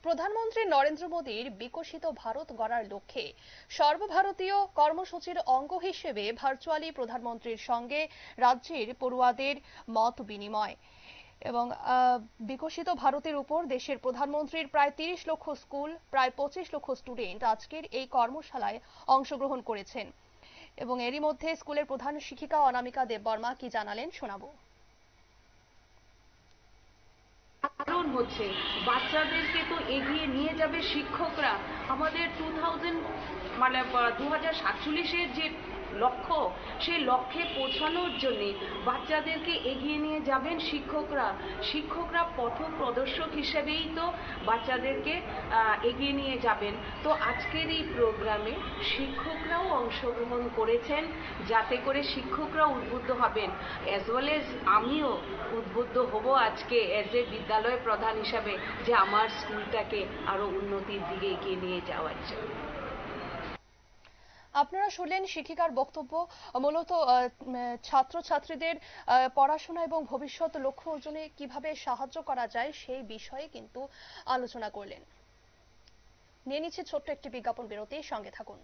প্রধানমন্ত্রী নরেন্দ্র মোদীর বিকশিত ভারত গড়ার লক্ষ্যে সর্বভারতীয় কর্মসূচির অঙ্গ হিসেবে ভার্চুয়ালি প্রধানমন্ত্রীর সঙ্গে রাজ্যের পড়ুয়াদের মত বিনিময় এবং বিকশিত ভারতের উপর দেশের প্রধানমন্ত্রীর প্রায় ৩০ লক্ষ স্কুল, প্রায় ২৫ লক্ষ স্টুডেন্ট আজকের এই কর্মশালায় অংশগ্রহণ করেছেন। এবং এরই মধ্যে স্কুলের প্রধান শিক্ষিকা অনামিকা দেববর্মা কি জানালেন শোনাবো। কারণ হচ্ছে বাচ্চাদেরকে তো এগিয়ে নিয়ে যাবে শিক্ষকরা। আমাদের 2047-এর যে লক্ষ্য, সেই লক্ষ্যে পৌঁছানোর জন্যে বাচ্চাদেরকে এগিয়ে নিয়ে যাবেন শিক্ষকরা। শিক্ষকরা পথ প্রদর্শক হিসেবেই তো বাচ্চাদেরকে এগিয়ে নিয়ে যাবেন। তো আজকের এই প্রোগ্রামে শিক্ষকরাও অংশগ্রহণ করেছেন, যাতে করে শিক্ষকরা উদ্বুদ্ধ হবেন, অ্যাজ ওয়েল এজ আমিও উদ্বুদ্ধ হব আজকে এজ এ বিদ্যালয় প্রধান হিসাবে, যে আমার স্কুলটাকে আরো উন্নতির দিকে এগিয়ে নিয়ে যাওয়ার জন্য। আপনারা শুনলেন শিক্ষিকার বক্তব্য। মূলত ছাত্রছাত্রীদের পড়াশোনা এবং ভবিষ্যৎ লক্ষ্য অর্জনে কিভাবে সাহায্য করা যায় সেই বিষয়ে কিন্তু আলোচনা করলেন। নিয়ে নিচ্ছে ছোট্ট একটি বিজ্ঞাপন বিরতি, সঙ্গে থাকুন।